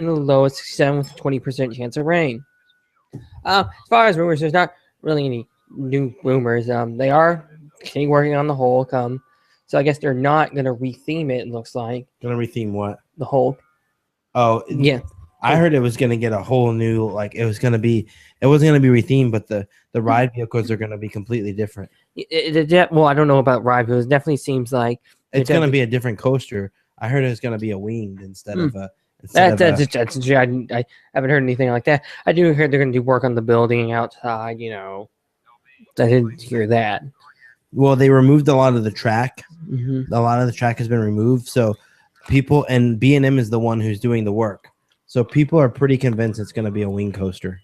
and the low is 67 with a 20% chance of rain. As far as rumors, there's not really any new rumors. They are continuing working on the Hulk. So I guess they're not gonna retheme it. It looks like Gonna retheme what? the Hulk. Oh, Yeah. I heard it was gonna get a whole new, like it wasn't gonna be rethemed, but the ride vehicles are gonna be completely different. Well, I don't know about ride vehicles. It definitely seems like it's gonna be a different coaster. I heard it's gonna be a winged instead of a. That's true. I haven't heard anything like that. I do hear they're going to do work on the building outside. I didn't hear that. Well, they removed a lot of the track. Mm-hmm. A lot of the track has been removed, so people and B&M is the one who's doing the work. So people are pretty convinced it's going to be a wing coaster.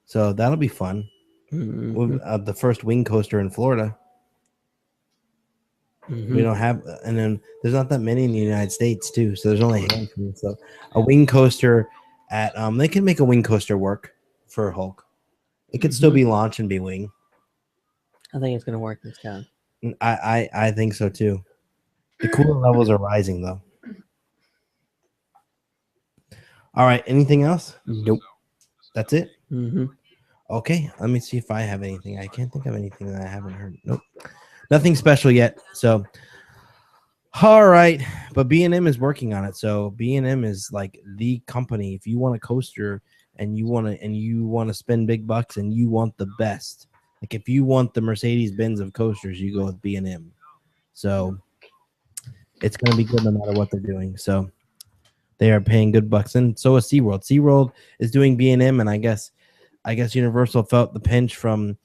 So that'll be fun. Mm-hmm. The first wing coaster in Florida. Mm-hmm. We don't have, and then there's not that many in the United States too. So there's only a handful. So a wing coaster at they can make a wing coaster work for Hulk. It could still be launch and be wing. I think it's gonna work this time. I think so too. The cooler levels are rising though. All right. Anything else? Nope. That's it. Mm-hmm. Okay. Let me see if I have anything. I can't think of anything that I haven't heard. Nope. Nothing special yet. So, all right. But B&M is working on it. So B&M is like the company. If you want a coaster and you want to spend big bucks and you want the best, like if you want the Mercedes-Benz of coasters, you go with B&M. So it's going to be good no matter what they're doing. So they are paying good bucks. And so is SeaWorld. SeaWorld is doing B&M, and I guess Universal felt the pinch from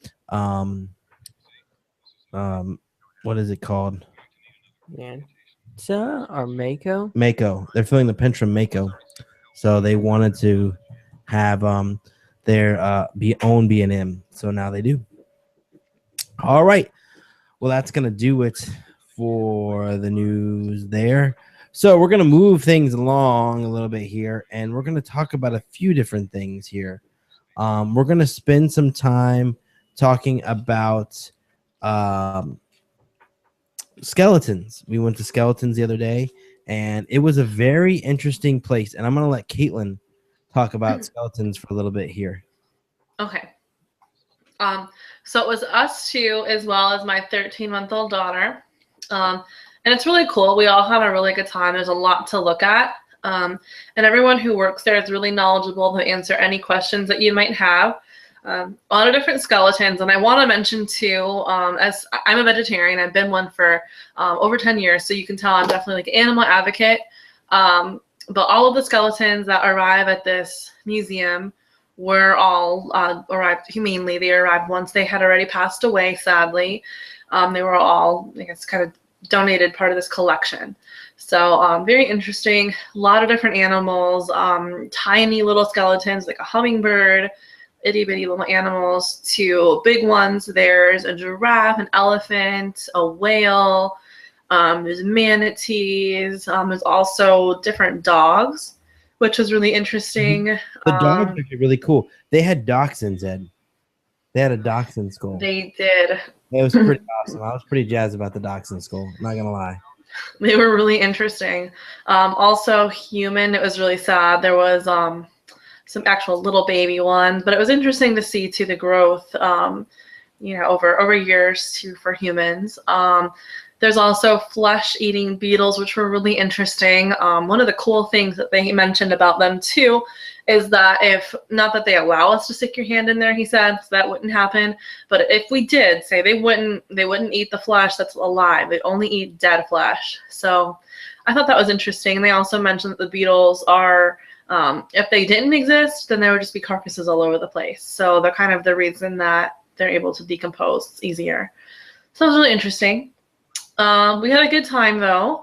what is it called? Or Mako? Mako. They're feeling the pinch from Mako. So they wanted to have their own B&M. So now they do. All right. Well, that's going to do it for the news there. So we're going to move things along a little bit here, and we're going to talk about a few different things here. We're going to spend some time talking about skeletons. We went to Skeletons the other day, and it was a very interesting place. And I'm going to let Caitlin talk about Skeletons for a little bit here. Okay. So it was us two, as well as my 13-month-old daughter. And it's really cool. We all have a really good time. There's a lot to look at. And everyone who works there is really knowledgeable to answer any questions that you might have. A lot of different skeletons. And I want to mention too, as I'm a vegetarian, I've been one for over 10 years. So you can tell I'm definitely like an animal advocate. But all of the skeletons that arrive at this museum were all arrived humanely. They arrived once they had already passed away, sadly. They were all, I guess, kind of donated part of this collection. So very interesting. A lot of different animals, tiny little skeletons like a hummingbird, itty bitty little animals, to big ones. There's a giraffe, an elephant, a whale. There's manatees. There's also different dogs, which was really interesting. The dogs are really cool. They had dachshunds, Ed. They had a dachshund skull. They did. It was pretty awesome. I was pretty jazzed about the dachshund skull. I'm not going to lie. They were really interesting. Also human, it was really sad. There was some actual little baby ones, but it was interesting to see too the growth, over years too for humans. There's also flesh-eating beetles, which were really interesting. One of the cool things that they mentioned about them too is that not that they allow us to stick your hand in there, he said, so that wouldn't happen. But if we did, say they wouldn't eat the flesh that's alive. They'd only eat dead flesh. So I thought that was interesting. And they also mentioned that the beetles are, if they didn't exist, then there would just be carcasses all over the place. So they're kind of the reason that they're able to decompose easier. So it was really interesting. We had a good time though.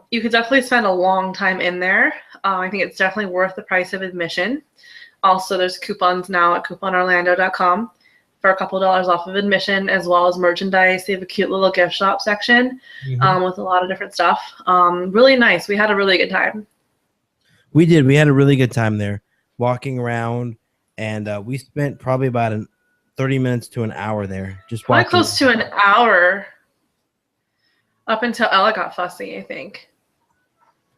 You could definitely spend a long time in there. I think it's definitely worth the price of admission. Also, there's coupons now at couponorlando.com for a couple dollars off of admission, as well as merchandise. They have a cute little gift shop section with a lot of different stuff. Really nice. We had a really good time. We did. We had a really good time there, walking around, and we spent probably about 30 minutes to an hour there. Just walking. Probably close to an hour. Up until Ella got fussy, I think.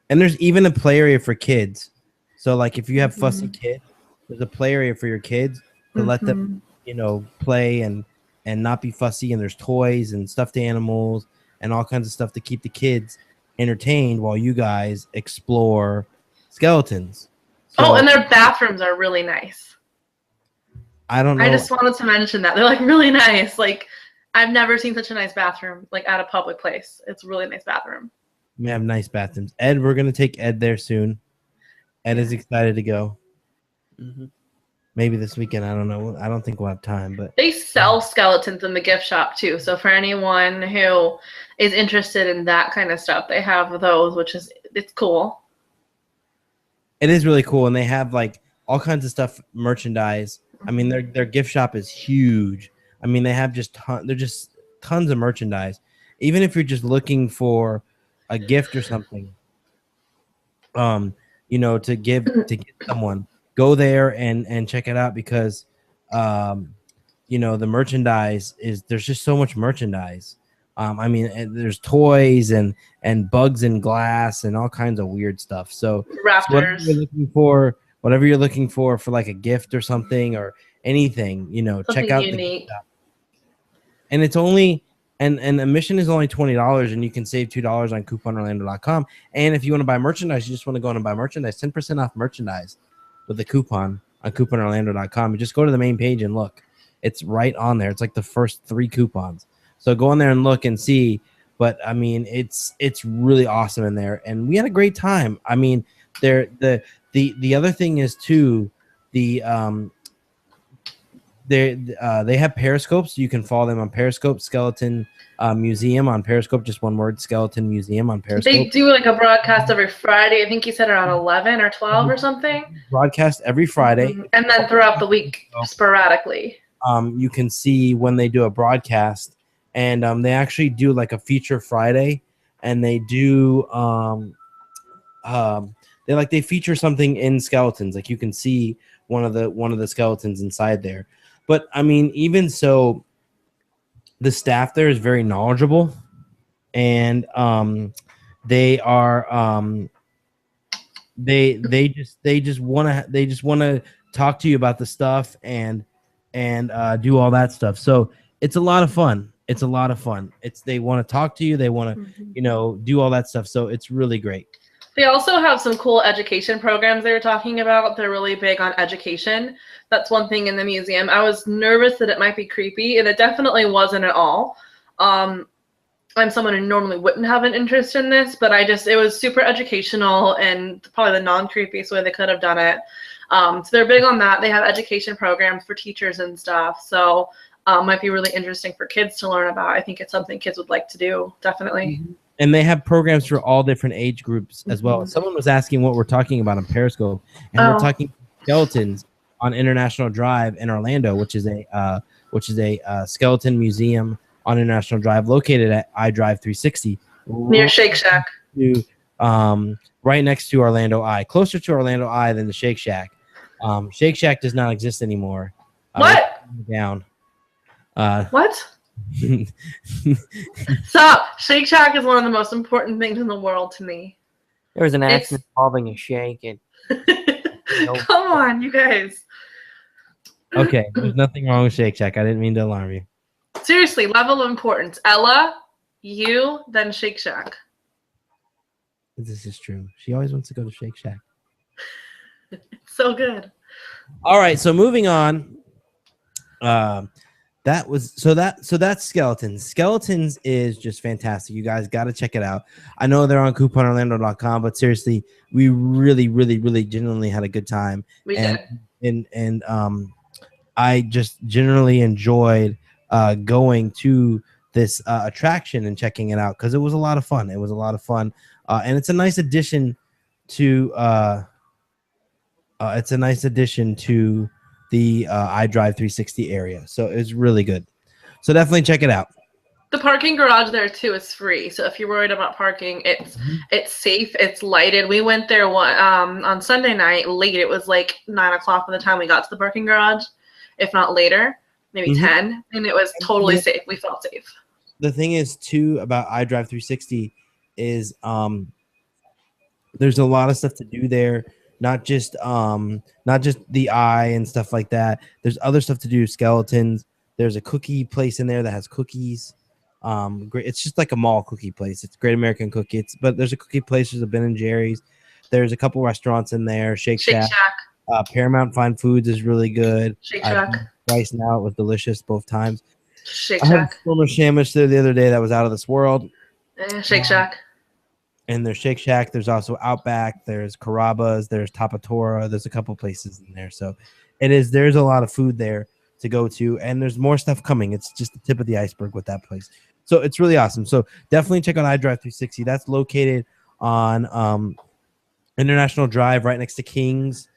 And there's even a play area for kids. So like if you have fussy kids, there's a play area for your kids to let them, play and not be fussy. And there's toys and stuffed animals and all kinds of stuff to keep the kids entertained while you guys explore skeletons. So, and their bathrooms are really nice. I don't know. I just wanted to mention that. They're like really nice. Like I've never seen such a nice bathroom like at a public place. It's a really nice bathroom. We have nice bathrooms. Ed, we're going to take Ed there soon. Ed is excited to go. Mm-hmm. Maybe this weekend. I don't know. I don't think we'll have time, but they sell skeletons in the gift shop too. So for anyone who is interested in that kind of stuff, they have those, it's cool. It is really cool, and they have like all kinds of stuff, merchandise. I mean, their gift shop is huge. I mean, they have just tons of merchandise. Even if you're just looking for a gift or something, to give someone, go there and check it out because, the merchandise there's just so much merchandise. I mean, there's toys and bugs and glass and all kinds of weird stuff. So Raptors. Whatever you're looking for like a gift or something or anything, something check out unique. the gift shop. And it's only and admission is only $20, and you can save $2 on couponorlando.com. And if you want to buy merchandise, you just want to go in and buy merchandise, 10% off merchandise with a coupon on couponorlando.com. You just go to the main page and look. It's right on there. It's like the first 3 coupons. So go in there and look and see. But I mean, it's really awesome in there, and we had a great time. I mean, the other thing is too, they have Periscopes. You can follow them on Periscope. Skeleton Museum on Periscope. Just one word, Skeleton Museum on Periscope. They do like a broadcast every Friday. I think you said around 11 or 12 or something. Broadcast every Friday. And then throughout the week, sporadically. You can see when they do a broadcast. And they actually do like a feature Friday. And they do they feature something in skeletons. Like you can see one of the skeletons inside there. But I mean, even so, the staff there is very knowledgeable, and they are they just want to talk to you about the stuff and do all that stuff. So it's a lot of fun. It's a lot of fun. They want to talk to you. They want to do all that stuff. So it's really great. They also have some cool education programs they were talking about. They're really big on education. That's one thing in the museum. I was nervous that it might be creepy, and it definitely wasn't at all. I'm someone who normally wouldn't have an interest in this, but it was super educational and probably the non-creepiest way they could have done it. So they're big on that. They have education programs for teachers and stuff. So might be really interesting for kids to learn about. I think it's something kids would like to do, definitely. Mm-hmm. And they have programs for all different age groups as well. Someone was asking what we're talking about on Periscope, and we're talking skeletons on International Drive in Orlando, which is a skeleton museum on International Drive located at iDrive 360 near Shake Shack, right next to Orlando Eye, closer to Orlando Eye than the Shake Shack. Shake Shack does not exist anymore. What? Down. What? Stop. Shake Shack is one of the most important things in the world to me. There was an accident involving a shake. And Come on, you guys. Okay, there's nothing wrong with Shake Shack. I didn't mean to alarm you. Seriously, level of importance. Ella, you, then Shake Shack. This is true. She always wants to go to Shake Shack. It's so good. All right, so moving on. That's Skeletons. Skeletons is just fantastic. You guys got to check it out. I know they're on couponorlando.com, but seriously, we really, really, really genuinely had a good time. We did. And I just generally enjoyed going to this attraction and checking it out because it was a lot of fun. It was a lot of fun, and it's a nice addition to the iDrive 360 area. So it's really good. So definitely check it out. The parking garage there too is free. So if you're worried about parking, it's safe, it's lighted. We went there on Sunday night late. It was like 9 o'clock by the time we got to the parking garage, if not later, maybe 10. And it was totally safe. We felt safe. The thing is too about iDrive 360 is There's a lot of stuff to do there. Not just the eye and stuff like that. There's other stuff to do. Skeletons. There's a cookie place in there that has cookies. Great. It's just like a mall cookie place. It's Great American Cookie. But there's a cookie place. There's a Ben and Jerry's. There's a couple restaurants in there. Shake Shack. Paramount Fine Foods is really good. Shake Shack. Twice now. It was delicious both times. Shake I had Shack. a former sandwich there the other day that was out of this world. Shake Shack. And there's Shake Shack. There's also Outback. There's Carrabba's. There's Tapatora. There's a couple places in there. So there's a lot of food there to go to. And there's more stuff coming. It's just the tip of the iceberg with that place. So it's really awesome. So definitely check out iDrive 360. That's located on International Drive right next to King's.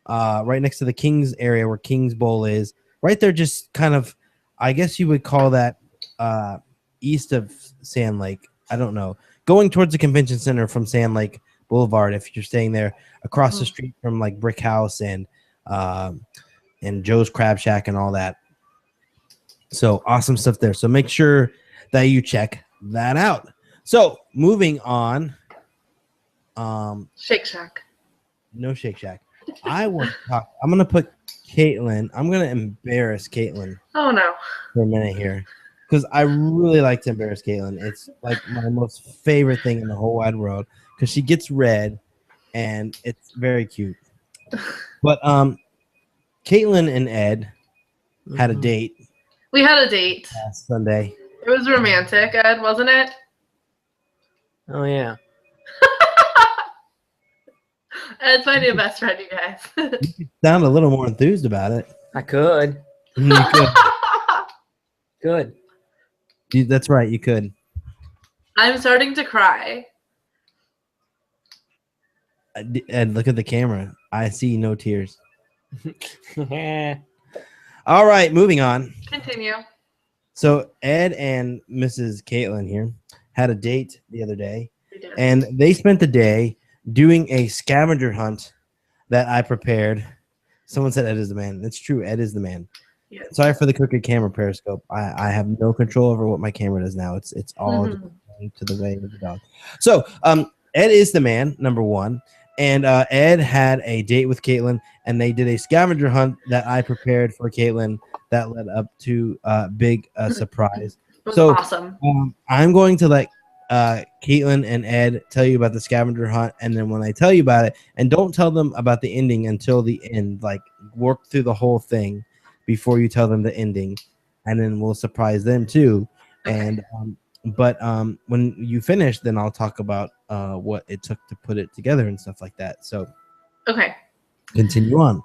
Right next to the King's area where King's Bowl is. Right there, just kind of, I guess you would call that east of Sand Lake. I don't know. Going towards the convention center from Sand Lake Boulevard, if you're staying there, across the street from like Brick House and Joe's Crab Shack and all that. So awesome stuff there. So make sure that you check that out. So moving on. Shake Shack. No Shake Shack. I want to talk. I'm going to put Caitlin. I'm going to embarrass Caitlin. Oh, no. For a minute here. Because I really like to embarrass Caitlin. It's like my most favorite thing in the whole wide world. Because she gets red, and it's very cute. But Caitlin and Ed had a date. We had a date. Last Sunday. It was romantic, Ed, wasn't it? Oh, yeah. Ed's my new best friend, you guys. You sound a little more enthused about it. I could. You could. Good. That's right. You could. I'm starting to cry. Ed, look at the camera. I see no tears. All right, moving on. Continue. So Ed and Mrs. Caitlin here had a date the other day, We did. and they spent the day doing a scavenger hunt that I prepared. Someone said Ed is the man. That's true. Ed is the man. Yeah. Sorry for the crooked camera periscope. I have no control over what my camera does now. It's all to the way of the dog. So Ed is the man, number one. And Ed had a date with Caitlin, and they did a scavenger hunt that I prepared for Caitlin that led up to a big surprise. It was So awesome. I'm going to let Caitlin and Ed tell you about the scavenger hunt, and then when I tell you about it, and don't tell them about the ending until the end. Like, work through the whole thing before you tell them the ending, and then we'll surprise them too. Okay. And but when you finish, then I'll talk about what it took to put it together and stuff like that. So Okay. continue on.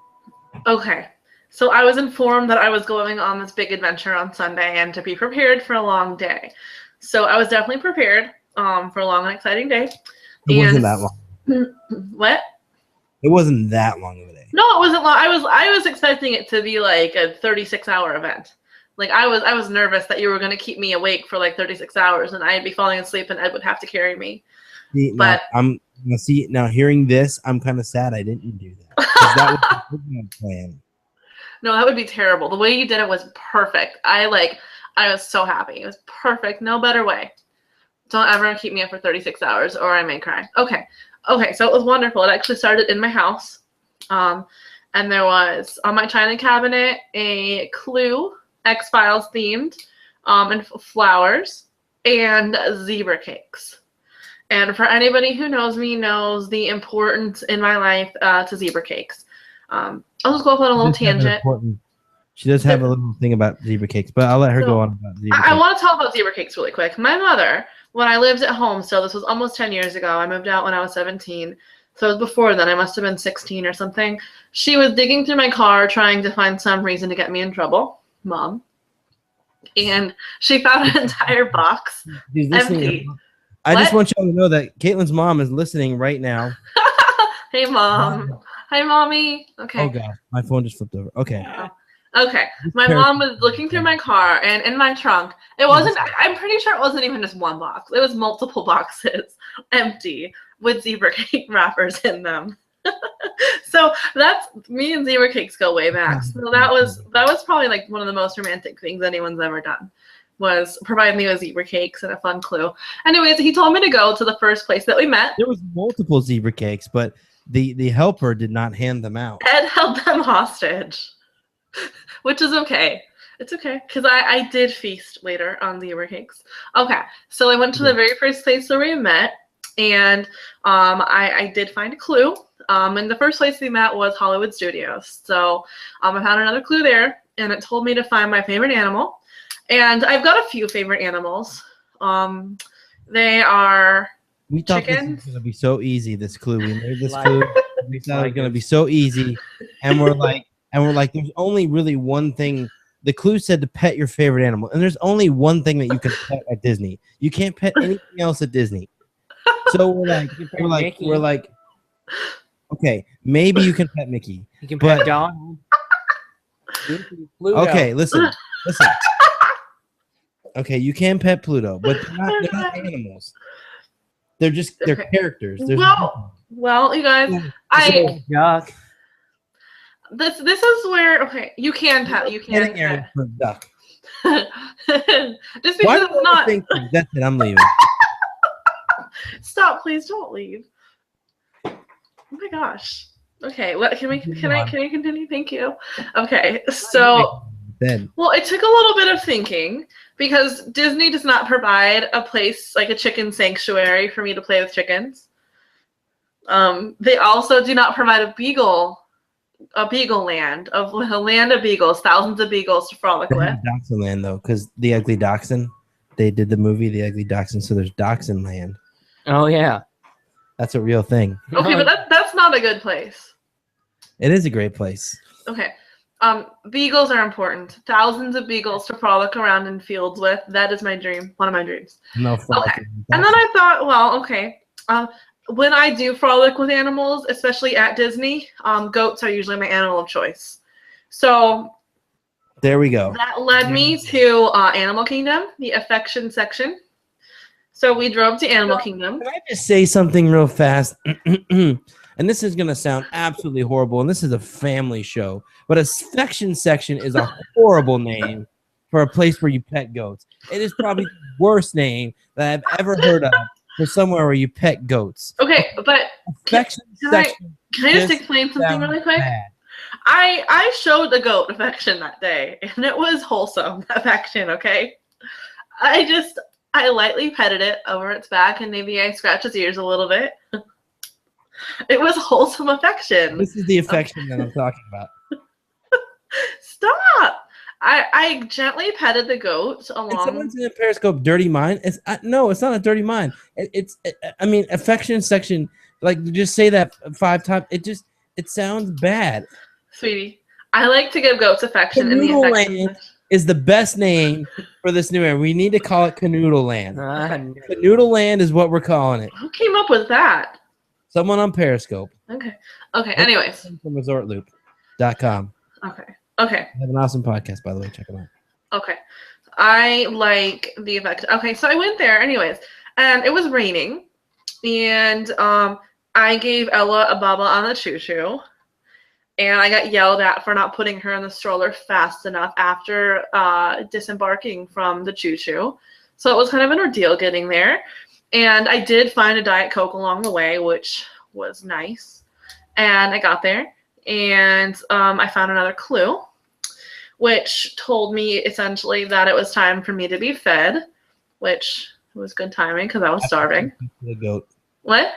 Okay. So I was informed that I was going on this big adventure on Sunday and to be prepared for a long day. So I was definitely prepared for a long and exciting day. It wasn't that long. What? It wasn't that long of a day. No, it wasn't long. I was expecting it to be like a 36-hour event. Like I was nervous that you were going to keep me awake for like 36 hours and I'd be falling asleep and Ed would have to carry me. See, But now hearing this, I'm kind of sad I didn't do that. 'Cause that was the original plan. no, that would be terrible. The way you did it was perfect. I was so happy. It was perfect. No better way. Don't ever keep me up for 36 hours or I may cry. Okay. So it was wonderful. It actually started in my house. And there was on my china cabinet a Clue X-Files themed and flowers and zebra cakes. And for anybody who knows me knows the importance in my life to zebra cakes. I'll just go off on a little tangent. She does have a little thing about zebra cakes, but I'll let her go on about zebra cakes. I want to talk about zebra cakes really quick. My mother, when I lived at home, so this was almost 10 years ago. I moved out when I was 17. So it was before then. I must have been 16 or something. She was digging through my car trying to find some reason to get me in trouble. Mom. And she found an entire box empty. I just want y'all to know that Caitlin's mom is listening right now. Hey, Mom. Hi, Mommy. Okay. Oh, gosh. My phone just flipped over. Okay. Okay. My mom was looking through my car and in my trunk. It wasn't, I'm pretty sure it wasn't even just one box. It was multiple boxes empty with zebra cake wrappers in them. So that's me and zebra cakes go way back. So that was probably like one of the most romantic things anyone's ever done. was providing me with zebra cakes and a fun clue. Anyways, he told me to go to the first place that we met. There was multiple zebra cakes, but the helper did not hand them out. Ed held them hostage, which is okay. It's okay, because I did feast later on zebra cakes. Okay, so I went to the very first place where we met, and I did find a clue. And the first place we met was Hollywood Studios. So I found another clue there, and it told me to find my favorite animal. And I've got a few favorite animals. They are We thought chickens. this was going to be so easy, this clue. We made this clue. We thought it was going to be so easy. And we're like, there's only really one thing. The clue said to pet your favorite animal. And there's only one thing that you can pet at Disney. You can't pet anything else at Disney. So we're like, okay, maybe you can pet Mickey. You can pet Donald. Okay, listen. Okay, you can pet Pluto, but they're not animals. They're characters. Well, you guys, Duck. this is where you can pet. You can pet. Duck. Just because Why it's not. That's it. I'm leaving. Stop! Please don't leave. Oh my gosh. Okay. What can I continue? Thank you. Okay. So. Well, it took a little bit of thinking because Disney does not provide a place like a chicken sanctuary for me to play with chickens. They also do not provide a beagle land, a land of beagles, thousands of beagles to frolic with. Dachshund land though, because the Ugly Dachshund, they did the movie The Ugly Dachshund, so there's Dachshund land. Oh yeah, that's a real thing. Okay, but that's not a good place. It is a great place. Okay. Beagles are important. Thousands of beagles to frolic around in fields with. That is my dream. One of my dreams. No frolic. Okay. And then I thought, well, okay. When I do frolic with animals, especially at Disney, goats are usually my animal of choice. So there we go. That led me to Animal Kingdom, the affection section. So we drove to Animal Kingdom. Can I just say something real fast? And this is going to sound absolutely horrible, and this is a family show, but affection section is a horrible name for a place where you pet goats. It is probably the worst name that I've ever heard of for somewhere where you pet goats. Okay, but affection section. Can I just explain something really quick? Bad. I showed the goat affection that day, and it was wholesome affection, okay? I lightly petted it over its back, and maybe I scratched its ears a little bit. It was wholesome affection. This is the affection that I'm talking about. Stop! I gently petted the goat along. And someone's in the Periscope, dirty mind. No, it's not a dirty mind. I mean, affection section. Like, just say that 5 times. It sounds bad. Sweetie, I like to give goats affection in the affection section. Is the best name for this new area. We need to call it Canoodle Land. Canoodle Land is what we're calling it. Who came up with that? Someone on Periscope. Okay. Anyways. From resortloop.com. Okay. They have an awesome podcast, by the way. Check them out. Okay. I like the effect. Okay, so I went there anyways, and it was raining, and I gave Ella a bubba on the choo-choo, and I got yelled at for not putting her in the stroller fast enough after disembarking from the choo-choo. So it was kind of an ordeal getting there. And I did find a Diet Coke along the way, which was nice. And I got there, and I found another clue, which told me essentially that it was time for me to be fed, which was good timing because I was starving. The goat. What?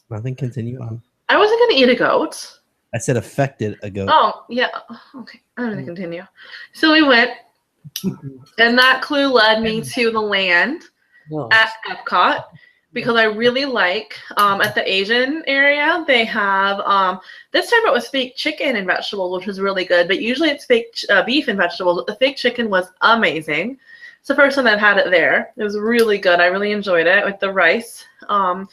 Nothing. Continue on. I wasn't going to eat a goat. I said affected a goat. Oh, yeah. Okay. I'm going to continue. So we went, and that clue led me to the land at Epcot, because I really like at the Asian area they have this time it was fake chicken and vegetables, which was really good, but usually it's fake beef and vegetables. The fake chicken was amazing. It's the first time I've had it there. It was really good. I really enjoyed it with the rice. And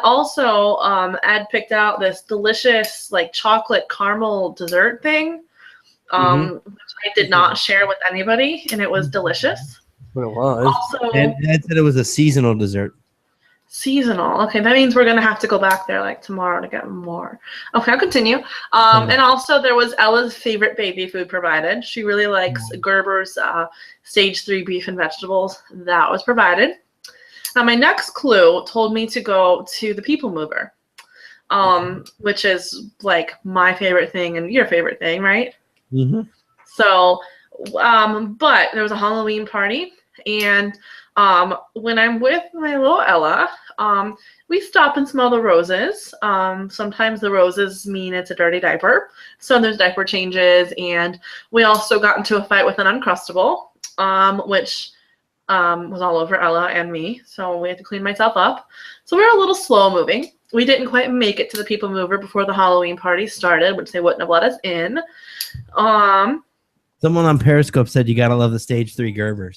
also Ed picked out this delicious like chocolate caramel dessert thing, which I did not share with anybody, and it was delicious. What it was. Also, Ed said it was a seasonal dessert. Seasonal. Okay, that means we're gonna have to go back there like tomorrow to get more. Okay, I'll continue. And also there was Ella's favorite baby food provided. She really likes Gerber's stage 3 beef and vegetables. That was provided. Now my next clue told me to go to the People Mover, which is like my favorite thing and your favorite thing, right? Mm-hmm. So, but there was a Halloween party, and when I'm with my little Ella, we stop and smell the roses. Sometimes the roses mean it's a dirty diaper, so there's diaper changes, and we also got into a fight with an Uncrustable, which was all over Ella and me, so we had to clean myself up. So we were a little slow moving. We didn't quite make it to the People Mover before the Halloween party started, which they wouldn't have let us in. Someone on Periscope said you gotta love the stage 3 Gerbers.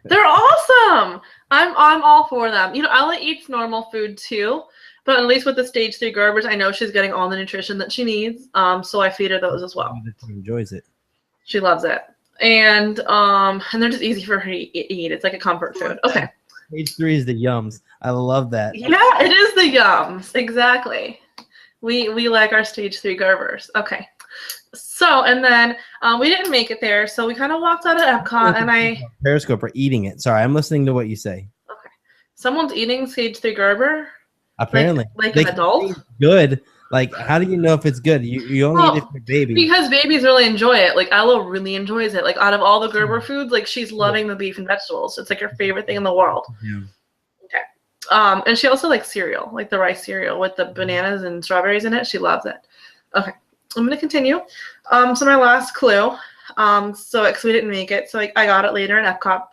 They're awesome. I'm all for them. You know, Ella eats normal food too, but at least with the stage 3 Gerbers, I know she's getting all the nutrition that she needs. So I feed her those as well. She enjoys it. She loves it, and they're just easy for her to eat. It's like a comfort food. Okay. Stage 3 is the yums. I love that. Yeah, it is the yums. Exactly. We like our stage 3 Gerbers. Okay. So, and then we didn't make it there, so we kind of walked out of Epcot, and Periscope are eating it. Sorry, I'm listening to what you say. Okay. Someone's eating stage 3 Gerber? Apparently. Like an adult? Good. Like, how do you know if it's good? You only eat it for baby. Because babies really enjoy it. Like, Ella really enjoys it. Like, out of all the Gerber foods, like, she's loving the beef and vegetables. It's like her favorite thing in the world. Yeah. Okay. And she also likes cereal, like the rice cereal with the bananas and strawberries in it. She loves it. Okay. I'm going to continue. So my last clue, because we didn't make it, so I got it later in Epcot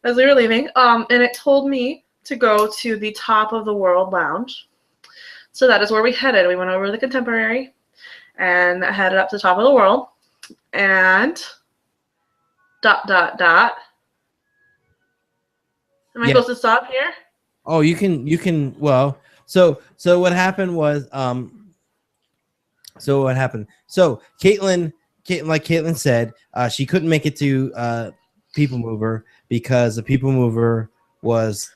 as we were leaving, and it told me to go to the Top of the World Lounge. So that is where we headed. We went over to the Contemporary and headed up to the Top of the World, and ... Am I supposed to stop here? Oh, you can, well, so what happened was, So Caitlin, like Caitlin said, she couldn't make it to People Mover because the People Mover was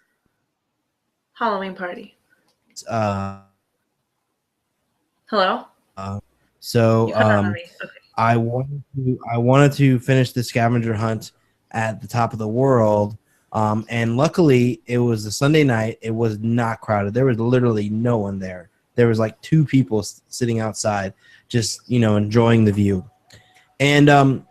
Halloween party. Hello. So Okay. I wanted to finish the scavenger hunt at the Top of the World, and luckily it was a Sunday night. It was not crowded. There was literally no one there. There was like 2 people sitting outside, just, you know, enjoying the view. And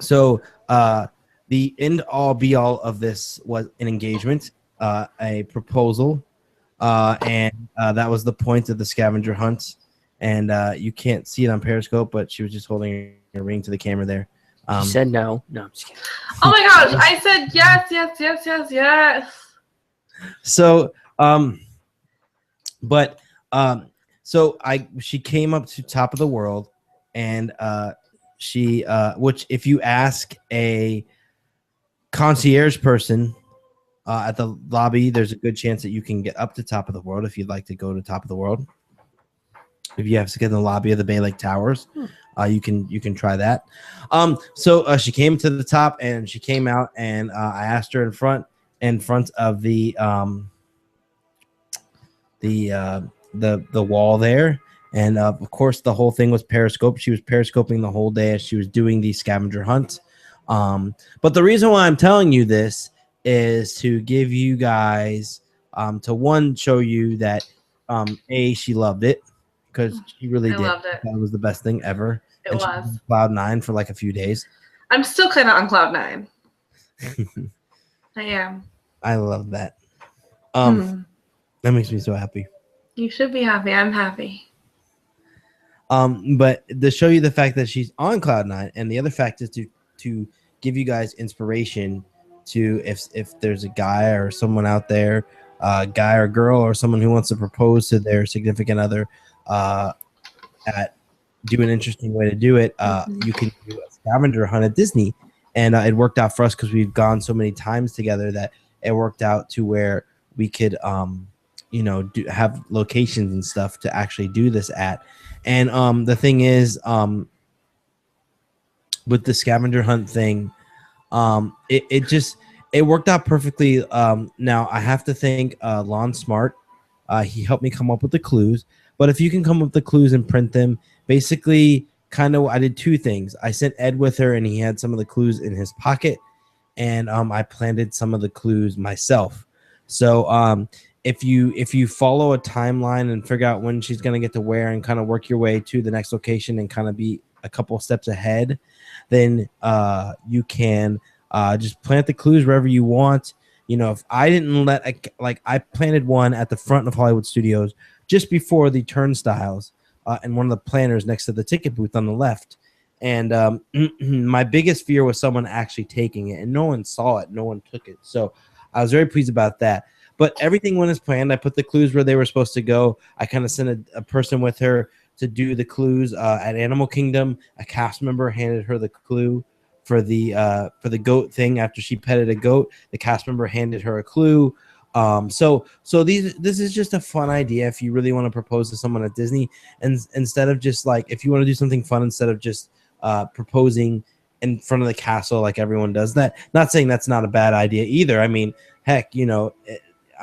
so the end all be all of this was an engagement, a proposal, and that was the point of the scavenger hunt. And you can't see it on Periscope, but she was just holding a ring to the camera there. She said no. No, I'm just kidding. Oh my gosh, I said yes. So, she came up to Top of the World, and which if you ask a concierge person at the lobby, there's a good chance that you can get up to Top of the World if you'd like to go to Top of the World. If you have to get in the lobby of the Bay Lake Towers, you can try that. So she came to the top, and she came out, and I asked her in front of the wall there, and of course the whole thing was Periscope. She was periscoping the whole day as she was doing the scavenger hunt. But the reason why I'm telling you this is to give you guys to show you that she loved it, because she really did. Loved it. That was the best thing ever. It was. She was on cloud 9 for like a few days. I'm still kind of on cloud 9. I am. I love that. That makes me so happy. You should be happy. I'm happy. But to show you the fact that she's on cloud 9, and the other fact is to give you guys inspiration to if there's a guy or someone out there, guy or girl, or someone who wants to propose to their significant other, do an interesting way to do it. You can do a scavenger hunt at Disney, and it worked out for us because we've gone so many times together that it worked out to where we could have locations and stuff to actually do this at. And the thing is, with the scavenger hunt thing, it it worked out perfectly. Now I have to thank Lon Smart. He helped me come up with the clues. But if you can come up with the clues and print them, basically, kind of, I did two things. I sent Ed with her, and he had some of the clues in his pocket, and I planted some of the clues myself. So if you follow a timeline and figure out when she's gonna get to where, and kind of work your way to the next location and kind of be a couple steps ahead, then you can just plant the clues wherever you want. You know, if I didn't I planted one at the front of Hollywood Studios just before the turnstiles, and one of the planters next to the ticket booth on the left. And my biggest fear was someone actually taking it, and no one saw it. No one took it. So I was very pleased about that. But everything went as planned. I put the clues where they were supposed to go. I kind of sent a person with her to do the clues at Animal Kingdom. A cast member handed her the clue for the goat thing. After she petted a goat, the cast member handed her a clue. So this is just a fun idea if you really want to propose to someone at Disney, and instead of just like, if you want to do something fun instead of just proposing in front of the castle like everyone does. That, not saying that's not a bad idea either. I mean, heck, you know,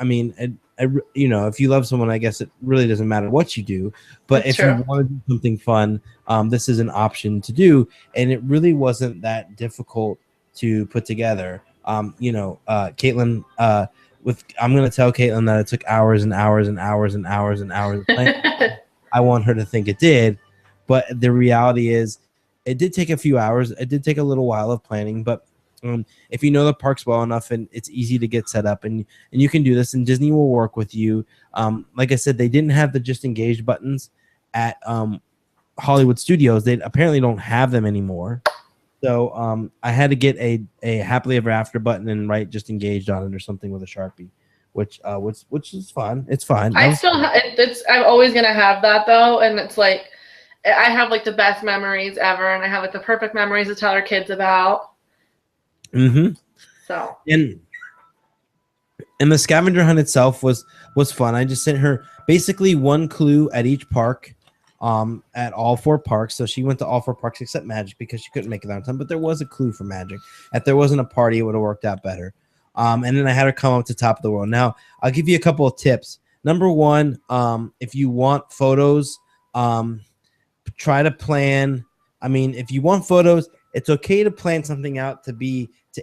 you know, if you love someone, I guess it really doesn't matter what you do. But That's if true. you want to do something fun, this is an option to do, and it really wasn't that difficult to put together. You know, Caitlin, I'm going to tell Caitlin that it took hours and hours and hours and hours and hours of planning. I want her to think it did, but the reality is it did take a few hours. It did take a little while of planning, but if you know the parks well enough, and it's easy to get set up, and you can do this, and Disney will work with you. Like I said, they didn't have the just engaged buttons at Hollywood Studios. They apparently don't have them anymore. So I had to get a happily ever after button and write just engaged on it or something with a Sharpie, which is fun. It's fine. I'm always gonna have that though, and it's like I have like the best memories ever, and I have like the perfect memories to tell our kids about. Mm-hmm. So and the scavenger hunt itself was fun. I just sent her basically one clue at each park, at all 4 parks. So she went to all 4 parks except Magic because she couldn't make it on time. But there was a clue for Magic. If there wasn't a party, it would have worked out better. And then I had her come up to Top of the World. Now I'll give you a couple of tips. Number one, if you want photos, try to plan. I mean, if you want photos, it's okay to plan something out to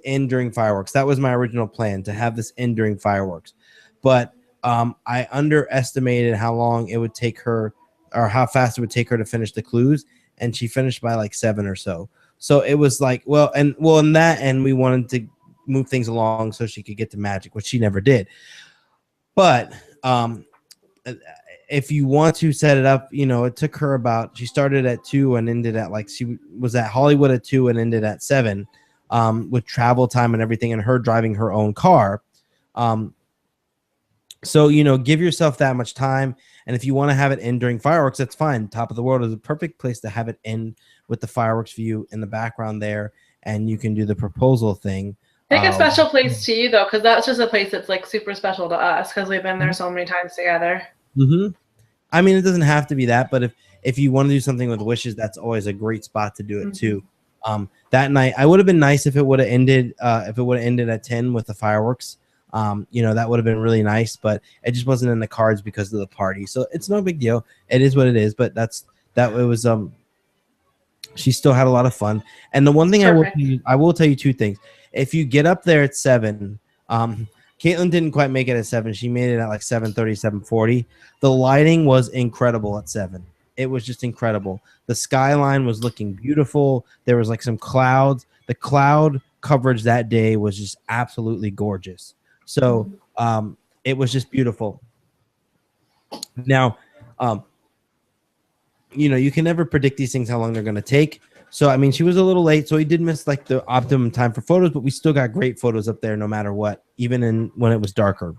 end during fireworks. That was my original plan, to have this end during fireworks. But I underestimated how long it would take her, or how fast it would take her to finish the clues, and she finished by like 7 or so. So it was like, in that end, we wanted to move things along so she could get to Magic, which she never did. But if you want to set it up, you know, it took her she started at 2 and ended at she was at Hollywood at 2 and ended at 7, with travel time and everything, and her driving her own car. So, you know, give yourself that much time. And if you want to have it end during fireworks, that's fine. Top of the World is a perfect place to have it end with the fireworks view in the background there, and you can do the proposal thing. pick a special place to you though, because that's just a place that's like super special to us because we've been there so many times together. Mm-hmm. I mean, it doesn't have to be that, but if you want to do something with wishes, that's always a great spot to do it too. That night, I would have been nice if it would have ended at 10 with the fireworks. You know, that would have been really nice, but it just wasn't in the cards because of the party. So it's no big deal. It is what it is, but it was she still had a lot of fun. And the one thing I will tell you 2 things. If you get up there at 7, Caitlin didn't quite make it at 7. She made it at like 7:30, 7:40. The lighting was incredible at 7. It was just incredible. The skyline was looking beautiful. There was like some clouds. The cloud coverage that day was just absolutely gorgeous. So it was just beautiful. Now, you know, you can never predict these things, how long they're going to take. So, I mean, she was a little late, so we did miss like the optimum time for photos, but we still got great photos up there no matter what, even when it was darker.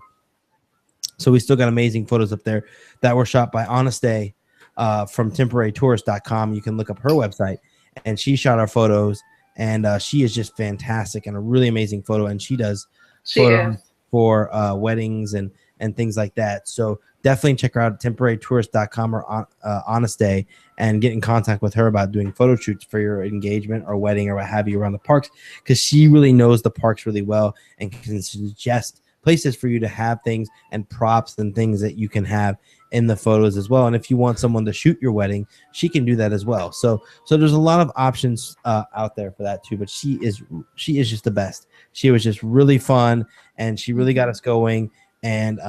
So we still got amazing photos up there that were shot by Honest from temporarytourist.com. You can look up her website, and she shot our photos, and she is just fantastic and a really amazing photo, and she does photos for weddings and things like that. So definitely check her out at temporarytourist.com or Honest Day and get in contact with her about doing photo shoots for your engagement or wedding or what have you around the parks, because she really knows the parks really well and can suggest places for you to have things and props and things that you can have in the photos as well. And if you want someone to shoot your wedding, she can do that as well. So there's a lot of options out there for that too. But she is just the best. She was just really fun, and she really got us going. And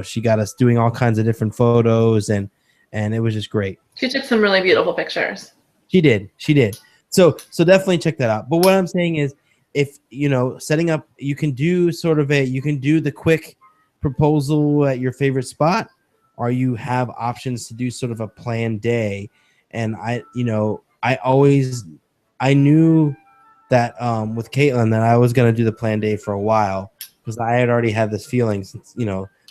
she got us doing all kinds of different photos, and it was just great. She took some really beautiful pictures. She did. So definitely check that out. But what I'm saying is, if setting up, you can do the quick proposal at your favorite spot, or you have options to do sort of a planned day. And I knew that with Caitlin that I was going to do the planned day for a while, because I had already had this feeling since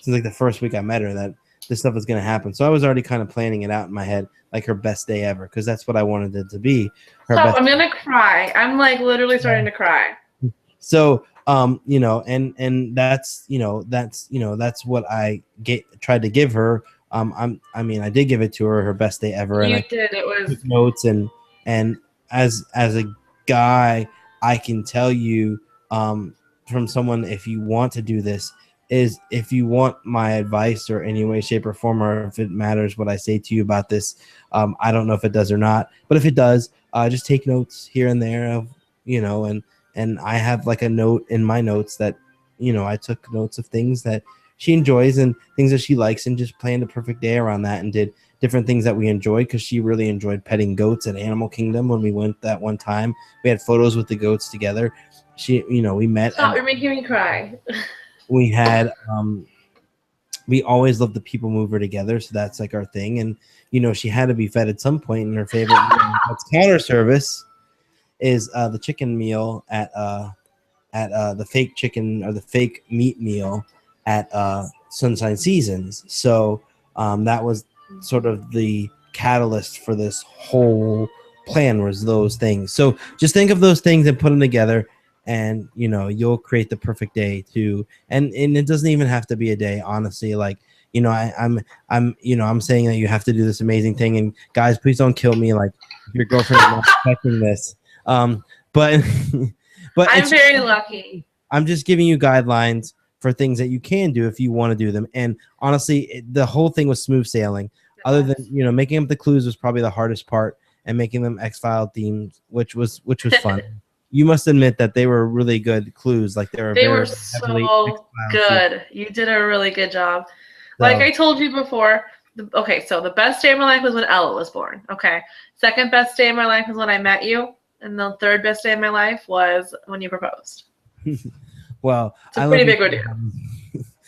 like the first week I met her that this stuff was going to happen. So I was already kind of planning it out in my head, like her best day ever, because that's what I wanted it to be. I'm going to cry. I'm like literally starting to cry. So, and that's what I tried to give her. I did give it to her best day ever. You and did. It was notes and as a guy, I can tell you, from someone, if you want to do this, is if you want my advice or any way, shape, or form, or if it matters what I say to you about this, I don't know if it does or not, but if it does, just take notes here and there of, and I have like a note in my notes that, I took notes of things that she enjoys and things that she likes, and just planned a perfect day around that, and did different things that we enjoyed, because she really enjoyed petting goats at Animal Kingdom when we went that one time. We had photos with the goats together. We met. Stop, you're making me cry. We had, we always loved the people mover together, so that's like our thing. And she had to be fed at some point, and her favorite counter service is the chicken meal at the fake chicken or the fake meat meal at Sunshine Seasons. So that was sort of the catalyst for this whole plan, was those things. So just think of those things and put them together, and you'll create the perfect day too. And it doesn't even have to be a day, honestly. Like, I'm saying that you have to do this amazing thing, and guys, please don't kill me. Like, your girlfriend is not expecting this. But I'm very lucky. I'm just giving you guidelines for things that you can do if you want to do them. And honestly, the whole thing was smooth sailing. Other than making up the clues was probably the hardest part, and making them X-File themed, which was fun. You must admit that they were really good clues. Like they were so good. You did a really good job. So, like I told you before. So the best day of my life was when Ella was born. Okay. Second best day of my life was when I met you, and the third best day of my life was when you proposed. Well, it's a pretty big ordeal.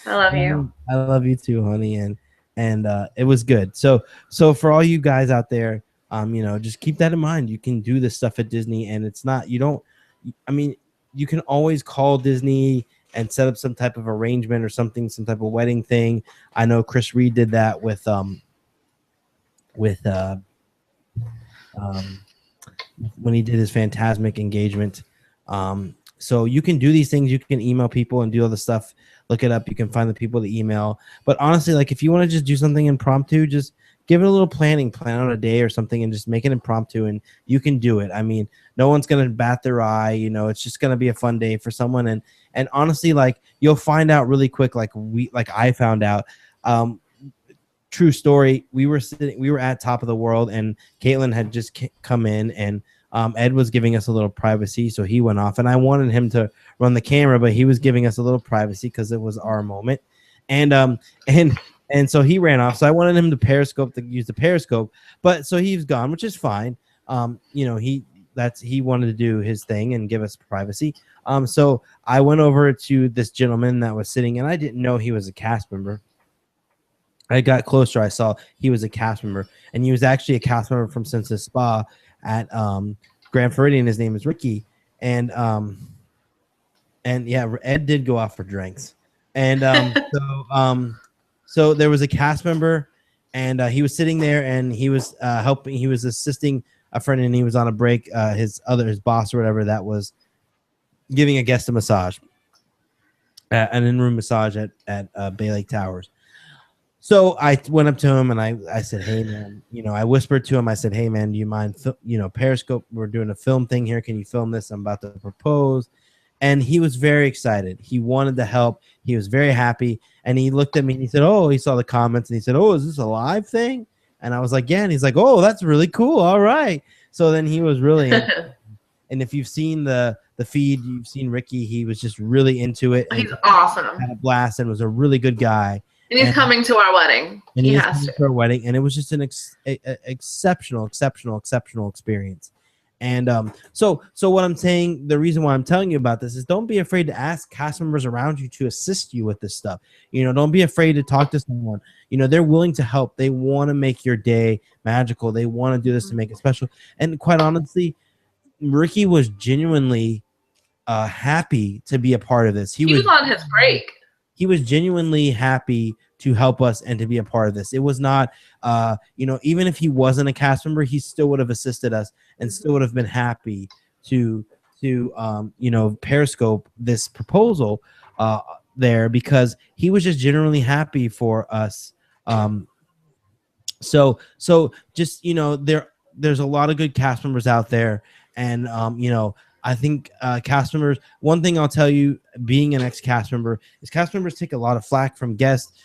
I love you. I love you too, honey, and it was good. So for all you guys out there, just keep that in mind. You can do this stuff at Disney, and it's not. You can always call Disney and set up some type of arrangement or something, some type of wedding thing. I know Chris Reed did that with when he did his Fantasmic engagement. So you can do these things. You can email people and do all the stuff. Look it up. You can find the people to email. But honestly, like if you want to just do something impromptu, just give it a little planning, plan out a day or something, and just make it impromptu, and you can do it. I mean, no one's going to bat their eye. It's just going to be a fun day for someone. And honestly, like you'll find out really quick, like I found out, true story. We were at Top of the World, and Caitlin had just come in, and Ed was giving us a little privacy, so he went off, and I wanted him to run the camera, but he was giving us a little privacy because it was our moment. And so he ran off. So I wanted him to use the Periscope, but so he's gone, which is fine. He wanted to do his thing and give us privacy. So I went over to this gentleman that was sitting, and I didn't know he was a cast member. I got closer. I saw he was a cast member, and he was actually a cast member from Senses Spa at Grand Floridian. His name is Ricky, and yeah, Ed did go off for drinks, and so there was a cast member, and he was sitting there, and he was helping. He was assisting a friend, and he was on a break. His boss or whatever that was giving a guest a massage, an in-room massage at Bay Lake Towers. So I went up to him and I said, hey man, I whispered to him, I said, hey man, do you mind, Periscope, we're doing a film thing here. Can you film this? I'm about to propose. And he was very excited. He wanted to help. He was very happy. And he looked at me and he said, oh, he saw the comments and he said, oh, is this a live thing? And I was like, yeah. And he's like, oh, that's really cool. All right. So then he was really, and if you've seen the feed, you've seen Ricky, he was just really into it. He's awesome. Had a blast and was a really good guy. And he's coming to our wedding. And he has to our wedding. And it was just an exceptional experience. And so what I'm saying, the reason why I'm telling you about this is don't be afraid to ask cast members around you to assist you with this stuff. Don't be afraid to talk to someone. They're willing to help. They want to make your day magical. They want to do this to make it special. And quite honestly, Ricky was genuinely happy to be a part of this. He was on his break. He was genuinely happy to help us and to be a part of this. It was not, even if he wasn't a cast member, he still would have assisted us and still would have been happy to Periscope this proposal there, because he was just generally happy for us. So just, there's a lot of good cast members out there. And, I think cast members, one thing I'll tell you, being an ex-cast member, is cast members take a lot of flack from guests,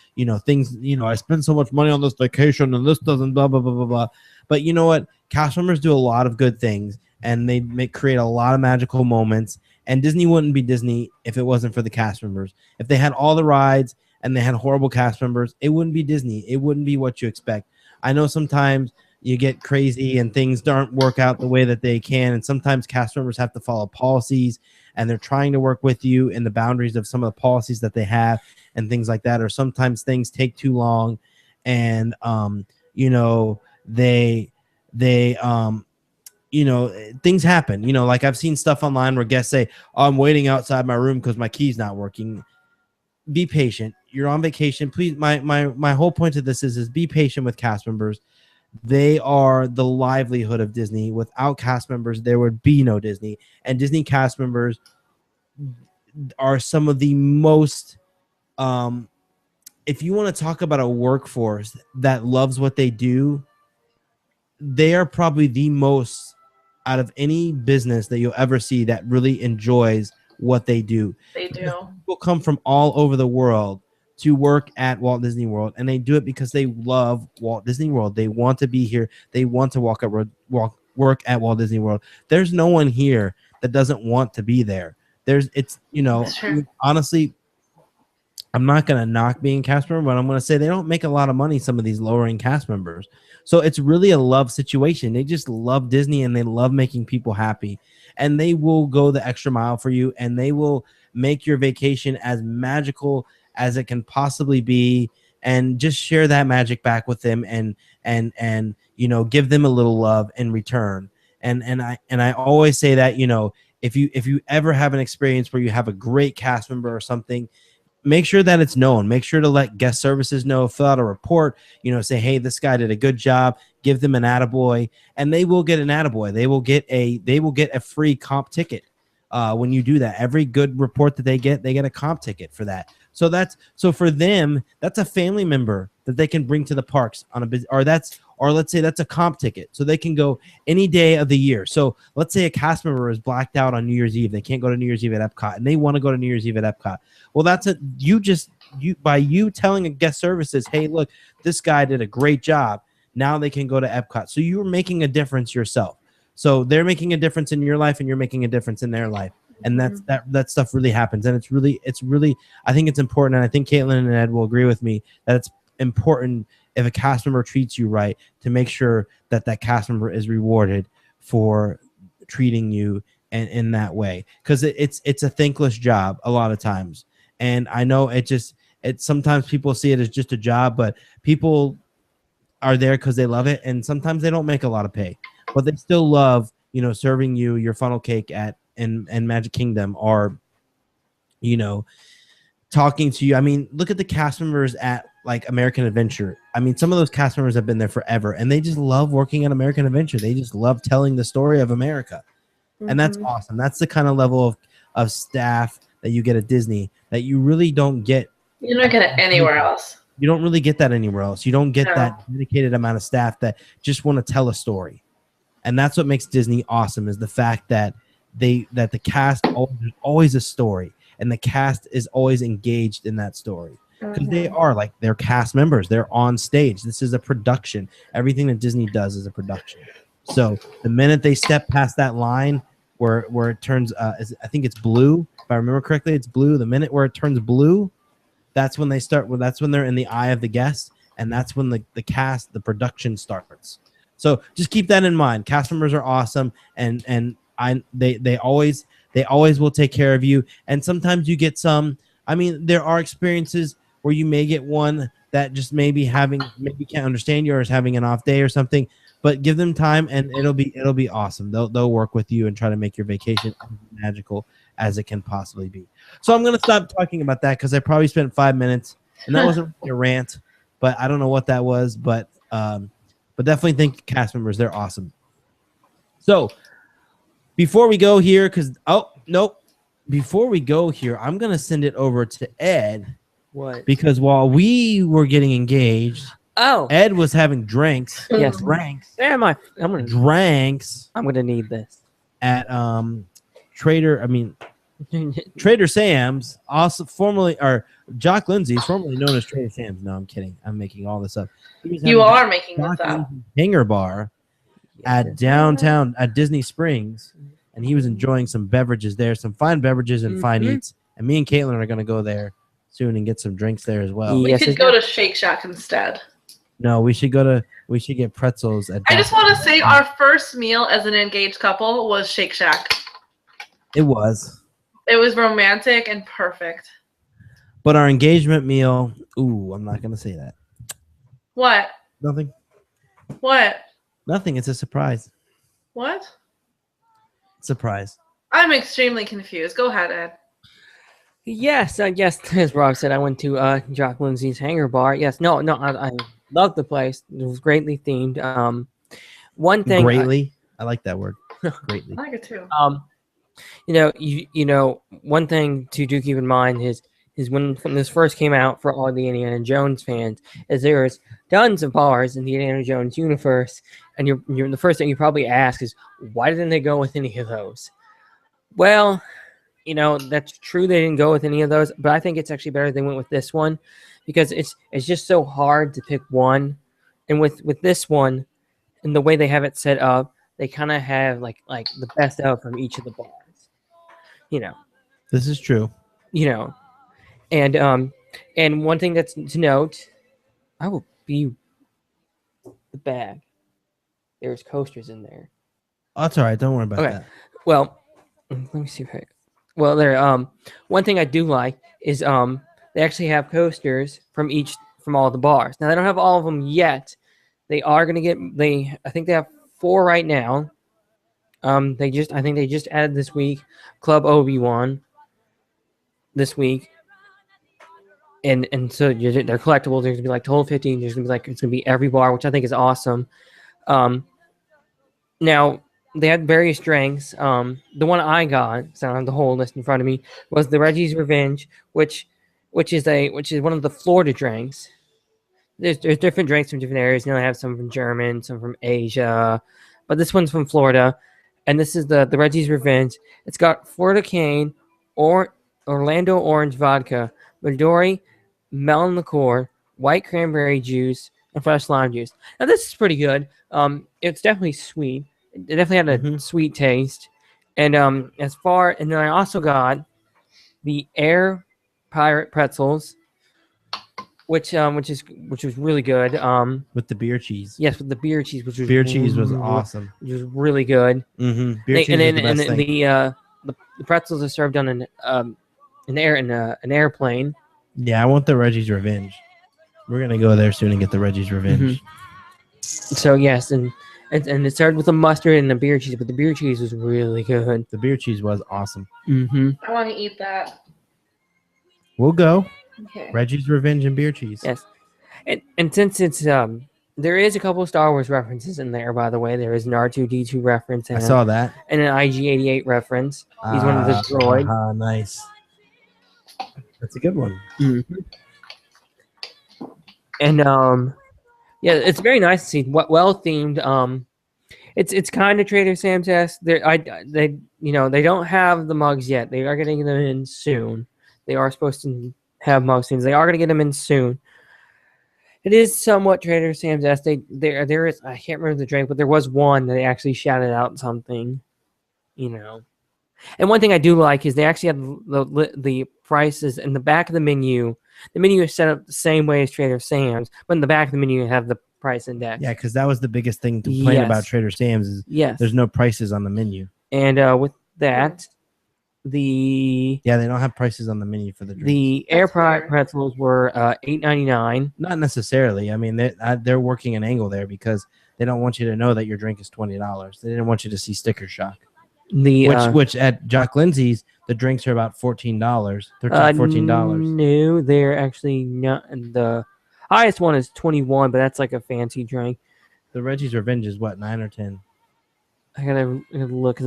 things, I spend so much money on this vacation and this doesn't blah, blah, blah, blah, blah. But you know what? Cast members do a lot of good things and they create a lot of magical moments. And Disney wouldn't be Disney if it wasn't for the cast members. If they had all the rides and they had horrible cast members, it wouldn't be Disney. It wouldn't be what you expect. I know sometimes you get crazy and things don't work out the way that they can. And sometimes cast members have to follow policies and they're trying to work with you in the boundaries of some of the policies that they have and things like that. Or sometimes things take too long and, things happen, like I've seen stuff online where guests say, oh, I'm waiting outside my room because my key's not working. Be patient. You're on vacation. Please. My whole point of this is be patient with cast members. They are the livelihood of Disney. Without cast members, there would be no Disney. And Disney cast members are some of the most, if you want to talk about a workforce that loves what they do, they are probably the most out of any business that you'll ever see that really enjoys what they do. They do. People come from all over the world to work at Walt Disney World, and they do it because they love Walt Disney World. They want to be here. They want to work at Walt Disney World. There's no one here that doesn't want to be there. Honestly, I'm not going to knock being a cast member, but I'm going to say they don't make a lot of money, some of these lower-end cast members. So it's really a love situation. They just love Disney, and they love making people happy. And they will go the extra mile for you, and they will make your vacation as magical as it can possibly be, and just share that magic back with them and give them a little love in return. And I always say that, if you ever have an experience where you have a great cast member or something, make sure that it's known. Make sure to let guest services know, fill out a report, say, hey, this guy did a good job, give them an attaboy, and they will get an attaboy. They will get a free comp ticket. When you do that, every good report that they get a comp ticket for that. So for them, that's a family member that they can bring to the parks on or let's say that's a comp ticket. So they can go any day of the year. So let's say a cast member is blacked out on New Year's Eve. They can't go to New Year's Eve at Epcot and they want to go to New Year's Eve at Epcot. Well, by you telling a guest services, hey, look, this guy did a great job. Now they can go to Epcot. So you're making a difference yourself. So they're making a difference in your life and you're making a difference in their life. And that stuff really happens. And it's really, I think it's important. And I think Caitlin and Ed will agree with me that it's important if a cast member treats you right to make sure that cast member is rewarded for treating you in that way. Because it's a thankless job a lot of times. And I know it's sometimes people see it as just a job, but people are there because they love it. And sometimes they don't make a lot of pay, but they still love, serving you your funnel cake in Magic Kingdom, or talking to you. I mean, look at the cast members at like American Adventure. I mean, some of those cast members have been there forever and they just love working at American Adventure. They just love telling the story of America. And that's awesome. That's the kind of level of staff that you get at Disney that you really don't get. You don't get it anywhere else. You don't really get that anywhere else. You don't get No. that dedicated amount of staff that just want to tell a story. And that's what makes Disney awesome, is the fact that the cast, there's always a story, and the cast is always engaged in that story. Because they are like, they're cast members. They're on stage. This is a production. Everything that Disney does is a production. So the minute they step past that line where it turns, I think it's blue. If I remember correctly, it's blue. The minute where it turns blue, that's when they start. Well, that's when they're in the eye of the guest, and that's when the cast, the production starts. So just keep that in mind. Cast members are awesome, and they always will take care of you. And sometimes you get some. I mean, there are experiences where you may get one that just maybe can't understand you or is having an off day or something. But give them time, and it'll be awesome. They'll work with you and try to make your vacation as magical as it can possibly be. So I'm gonna stop talking about that because I probably spent 5 minutes, and that wasn't really a rant, but I don't know what that was. But definitely thank cast members. They're awesome. So before we go here, before we go here, I'm gonna send it over to Ed. What? Because while we were getting engaged, Ed was having drinks. Yes, drinks. Damn, I'm gonna need this at Trader Sam's, also formerly, or Jock Lindsay, formerly known as Trader Sam's. No, I'm kidding. I'm making all this up. You are making this up. Hangar bar at downtown at Disney Springs, and he was enjoying some beverages there, some fine beverages and fine eats. And me and Caitlin are gonna go there soon and get some drinks there as well. We could go to Shake Shack instead. No, we should get pretzels at. I just want to say our first meal as an engaged couple was Shake Shack. It was romantic and perfect. But our engagement meal, I'm not gonna say that. What? Nothing. What? Nothing. It's a surprise. What? Surprise. I'm extremely confused. Go ahead, Ed. Yes, as Rob said, I went to Jock Lindsay's Hangar Bar. Yes, no, I loved the place. It was greatly themed. One thing, I like that word. Greatly. I like it too. One thing to do keep in mind is when this first came out for all the Indiana Jones fans, is there's tons of bars in the Indiana Jones universe, and you're the first thing you probably ask is, why didn't they go with any of those? Well, that's true. They didn't go with any of those, but I think it's actually better they went with this one, because it's just so hard to pick one. And with this one, and the way they have it set up, they kind of have like the best of from each of the bars. This is true. And one thing that's to note, I will be the bag. There's coasters in there. Oh, that's all right. Don't worry about that. Well, let me see if one thing I do like is they actually have coasters from all the bars. Now they don't have all of them yet. They are gonna get I think they have 4 right now. I think they just added this week Club Obi-Wan this week. And so they're collectibles. There's gonna be like total 15. There's gonna be it's gonna be every bar, which I think is awesome. Now they had various drinks. The one I got, so I don't have the whole list in front of me, was the Reggie's Revenge, which is one of the Florida drinks. There's different drinks from different areas. They have some from German, some from Asia, but this one's from Florida, and this is the Reggie's Revenge. It's got Florida cane, or Orlando orange vodka, Midori melon liqueur, white cranberry juice, and fresh lime juice. Now this is pretty good. It's definitely sweet. It definitely had a sweet taste. And then I also got the Air Pirate pretzels, which was really good. With the beer cheese. Yes, with the beer cheese, which was cheese was awesome. Which was really good. Mm-hmm. Beer cheese was the best thing. The pretzels are served on an airplane. Yeah, I want the Reggie's Revenge. We're gonna go there soon and get the Reggie's Revenge. So yes, and it started with a mustard and a beer cheese, but the beer cheese was really good. The beer cheese was awesome. I want to eat that. We'll go. Okay. Reggie's Revenge and beer cheese. Yes, and since it's there is a couple of Star Wars references in there, by the way. There is an R2-D2 reference. And I saw that. And an IG-88 reference. He's one of the droids. Nice. That's a good one. And yeah, it's very nice to see what well themed. It's kind of Trader Sam's esque. They they don't have the mugs yet. They are getting them in soon. They are supposed to have mugs soon. They are going to get them in soon. It is somewhat Trader Sam's esque. There is, I can't remember the drink, but there was one that they actually shouted out something. And one thing I do like is they actually have the prices in the back of the menu. The menu is set up the same way as Trader Sam's, but in the back of the menu you have the price index. Yeah, because that was the biggest thing to complain about Trader Sam's is there's no prices on the menu. And with that, they don't have prices on the menu for the drinks. The air fried pretzels were $8.99. Not necessarily. I mean, they're working an angle there because they don't want you to know that your drink is $20. They didn't want you to see sticker shock. Which at Jock Lindsay's, the drinks are about $14, $14. No, they're actually not. The highest one is 21, but that's like a fancy drink. The Reggie's Revenge is what, 9 or 10? I gotta look.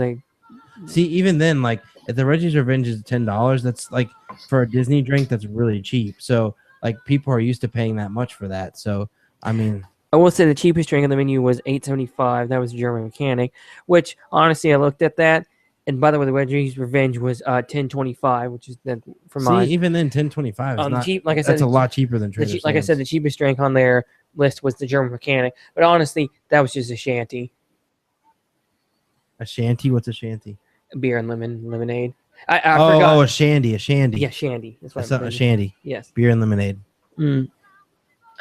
See, even then, like if the Reggie's Revenge is $10, that's like for a Disney drink, that's really cheap. So like people are used to paying that much for that. So I mean, I will say the cheapest drink on the menu was $8.75. That was German Mechanic, which honestly I looked at that, and by the way, the Reggie's Revenge was $10.25, which is then for mine. Even then, $10.25 is not cheap. Like I said, that's a lot cheaper than Trader Sam's. Like I said, the cheapest drink on their list was the German Mechanic, but honestly, that was just a shanty. A shanty? What's a shanty? Beer and lemonade. I forgot. A shandy. Yeah, shandy. That's what a shandy. Yes. Beer and lemonade.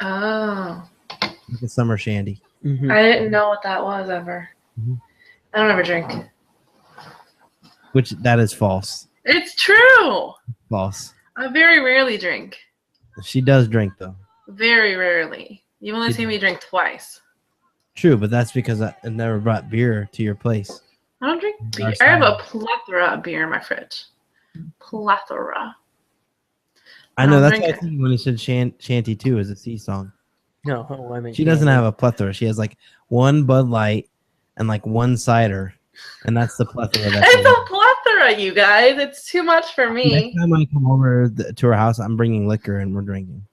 Oh. Like a summer shandy. Mm-hmm. I didn't know what that was ever. Mm-hmm. I don't ever drink. Which that is false. It's true. False. I very rarely drink. She does drink though. Very rarely. You've only seen me drink twice. True, but that's because I never brought beer to your place. I don't drink beer. I have a plethora of beer in my fridge. Plethora. I know that's what I think when he said shanty too is a sea song. No, I mean she doesn't have a plethora. She has like one Bud Light and like one cider, and that's the plethora. It's a plethora, you guys. It's too much for me. Next time I come over to her house, I'm bringing liquor and we're drinking.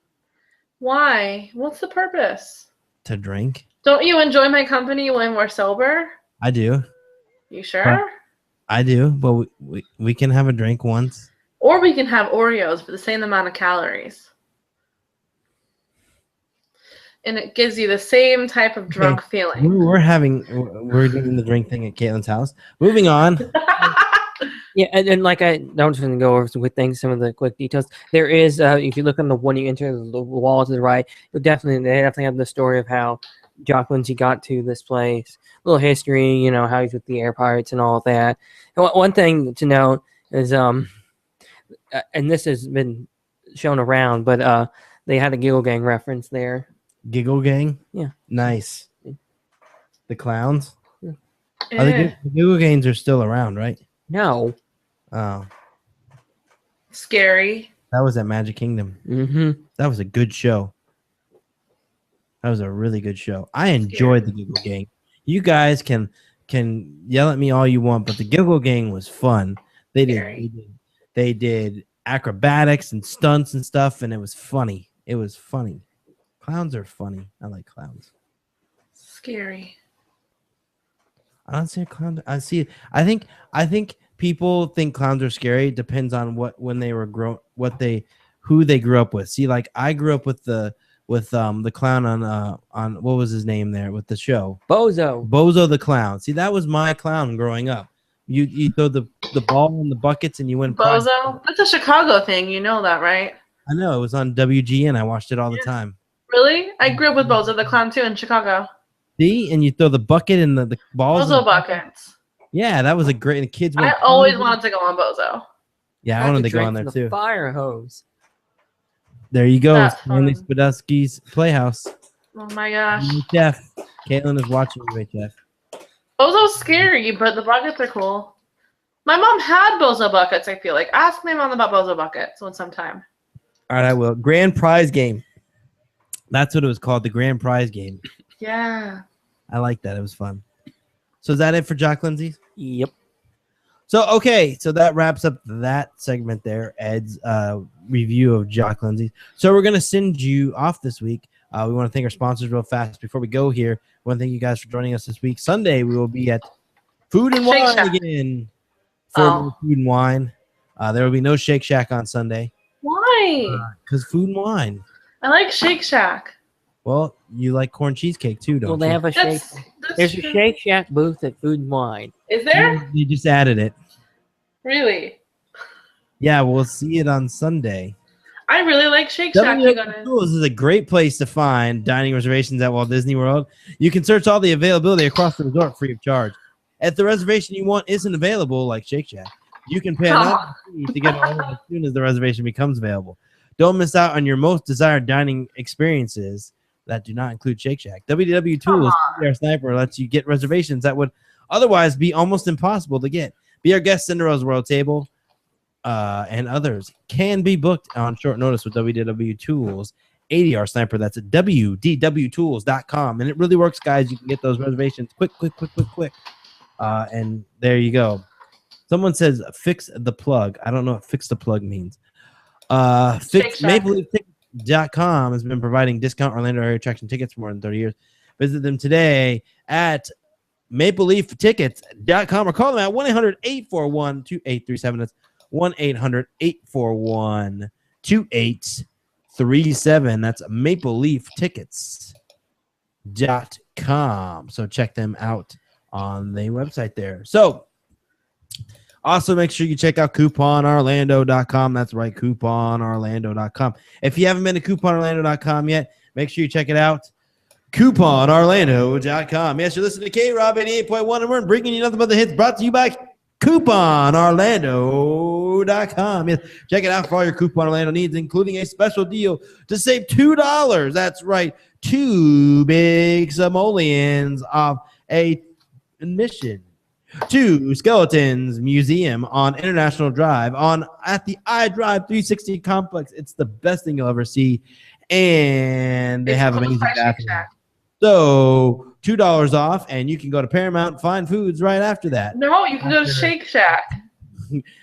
Why? What's the purpose? To drink. Don't you enjoy my company when we're sober? I do. You sure? I do, but we can have a drink once. Or we can have Oreos for the same amount of calories. And it gives you the same type of drunk feeling. We're doing the drink thing at Caitlin's house. Moving on. Yeah, and like I don't just going to go over some of the quick details. There is, if you look on the one you enter the wall to the right, they definitely have the story of how Jock Lindsay got to this place. A little history, how he's with the Air Pirates and all of that. And one thing to note is, and this has been shown around, but they had a Giggle Gang reference there. Giggle Gang? Yeah. Nice. The clowns? Yeah. The Giggle Gangs are still around, right? No. Oh. Scary. That was at Magic Kingdom. Mm-hmm. That was a good show. That was a really good show. I enjoyed the Giggle Gang. You guys can yell at me all you want, but the Giggle Gang was fun. They did acrobatics and stunts and stuff, and it was funny. It was funny. Clowns are funny. I like clowns. Scary. I don't see a clown. I think people think clowns are scary. It depends on when they were who they grew up with. See, like I grew up with the clown on what was his name there with the show? Bozo the clown. See, that was my clown growing up. You throw the ball in the buckets and you win. Bozo? That's a Chicago thing. You know that, right? I know. It was on WGN. I watched it all the time. Really? I grew up with Bozo the clown too in Chicago. See, and you throw the bucket and the balls. Bozo buckets. Yeah, that was a great. The kids. I always wanted to go on Bozo. Yeah, I wanted to go on there too. Fire hose. There you go. Stanley Spadusky's Playhouse. Oh my gosh. Jeff. Caitlin is watching you, Jeff. Bozo's scary, but the buckets are cool. My mom had Bozo buckets, I feel like. Ask my mom about Bozo buckets sometime. All right, I will. Grand prize game. That's what it was called, the grand prize game. Yeah. I like that. It was fun. So is that it for Jock Lindsay? Yep. So, okay. So that wraps up that segment there, Ed's review of Jock Lindsay. So we're going to send you off this week We want to thank our sponsors real fast before we go here. We want to thank you guys for joining us this week. Sunday, we will be at Food and Shake Wine Shack. again for more Oh. Food and Wine. There will be no Shake Shack on Sunday Why? because Food and Wine. I like Shake Shack. Well, you like corn cheesecake too, don't Well, they you? have a Shake. That's There's a true. Shake Shack booth at Food and Wine. Is there? They just added it. Really? Yeah, we'll see it on Sunday. I really like Shake Shack. You gotta... Tools is a great place to find dining reservations at Walt Disney World. You can search all the availability across the resort free of charge. If the reservation you want isn't available, like Shake Shack, you can pay another fee to get it as soon as the reservation becomes available. Don't miss out on your most desired dining experiences that do not include Shake Shack. WDW Tools, our sniper, lets you get reservations that would otherwise be almost impossible to get. Be Our Guest, Cinderella's World Table, and others can be booked on short notice with WDW Tools. ADR Sniper, that's at WDWTools.com. And it really works, guys. You can get those reservations quick. And there you go. Someone says fix the plug. I don't know what fix the plug means. MapleLeafTickets.com has been providing discount Orlando area attraction tickets for more than 30 years. Visit them today at MapleLeafTickets.com or call them at 1-800-841-2837. That's 1-800-841-2837. That's MapleLeafTickets.com. So check them out on the website there. So also make sure you check out couponorlando.com. That's right, couponorlando.com. If you haven't been to couponorlando.com yet, make sure you check it out. couponorlando.com. Yes, you're listening to K-Rob 88.1, and we're bringing you nothing but the hits brought to you by couponorlando.com. Yes, check it out for all your Coupon Orlando needs, including a special deal to save $2. That's right, 2 big simoleons off a admission to Skeletons Museum on International Drive at the iDrive 360 complex. It's the best thing you'll ever see, and they have amazing bathrooms. So $2 off, and you can go to Paramount and find foods right after that. No, you can go to Shake Shack.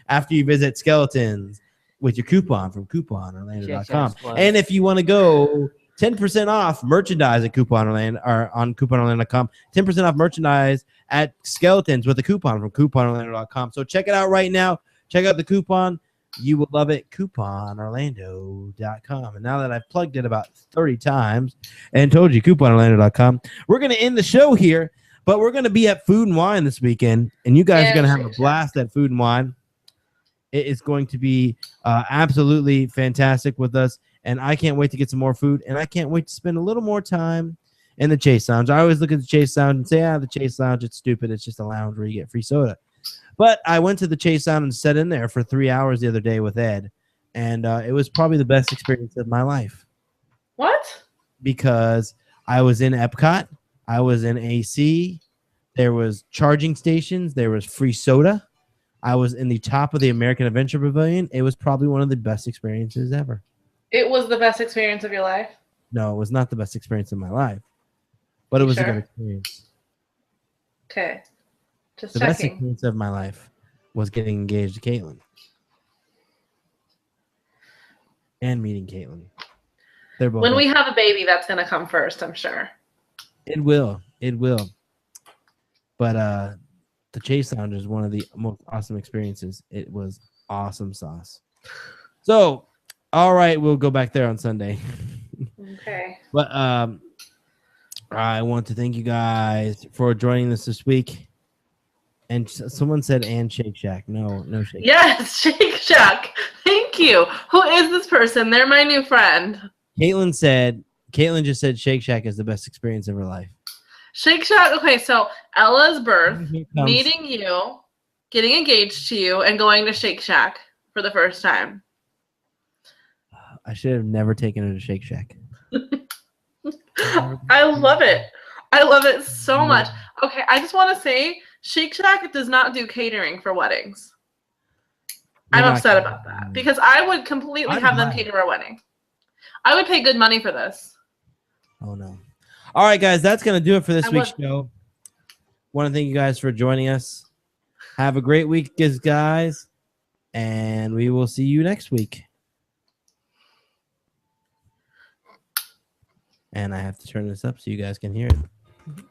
After you visit Skeletons with your coupon from couponorlando.com. Shake Shack's And if you want to go 10% off merchandise at Coupon Orlando or on couponorlando.com, 10% off merchandise at Skeletons with a coupon from couponorlando.com. So check it out right now. Check out the coupon. You will love it. couponorlando.com. And now that I've plugged it about 30 times and told you couponorlando.com, we're going to end the show here, but we're going to be at Food and Wine this weekend, and you guys are going to have a blast at Food and Wine. It is going to be absolutely fantastic with us, and I can't wait to get some more food, and I can't wait to spend a little more time in the Chase Lounge. I always look at the Chase Lounge and say, the Chase Lounge, it's stupid. It's just a lounge where you get free soda. But I went to the Chase Lounge and sat in there for 3 hours the other day with Ed, and it was probably the best experience of my life. What? Because I was in Epcot, I was in AC, there was charging stations, there was free soda. I was in the top of the American Adventure Pavilion. It was probably one of the best experiences ever. It was the best experience of your life? No, it was not the best experience of my life, but it was a good experience. Okay. Just the checking. best experience of my life was getting engaged to Caitlin and meeting Caitlin. They're both when we have a baby, that's going to come first, I'm sure. It will. But the Chase Lounge is one of the most awesome experiences. It was awesome sauce. So, all right, we'll go back there on Sunday. Okay. But I want to thank you guys for joining us this week. And someone said, and Shake Shack. No Shake Shack. Yes, Shake Shack. Thank you. Who is this person? They're my new friend. Caitlin just said Shake Shack is the best experience of her life. Shake Shack. Okay, so Ella's birth, meeting you, getting engaged to you, and going to Shake Shack for the first time. I should have never taken her to Shake Shack. I love it. I love it so much. Okay, I just want to say Shake Shack does not do catering for weddings. I'm upset about that because I would completely have them cater a wedding. I would pay good money for this. Oh, no. All right, guys, that's going to do it for this week's show. Want to thank you guys for joining us. Have a great week, guys, and we will see you next week. and I have to turn this up so you guys can hear it.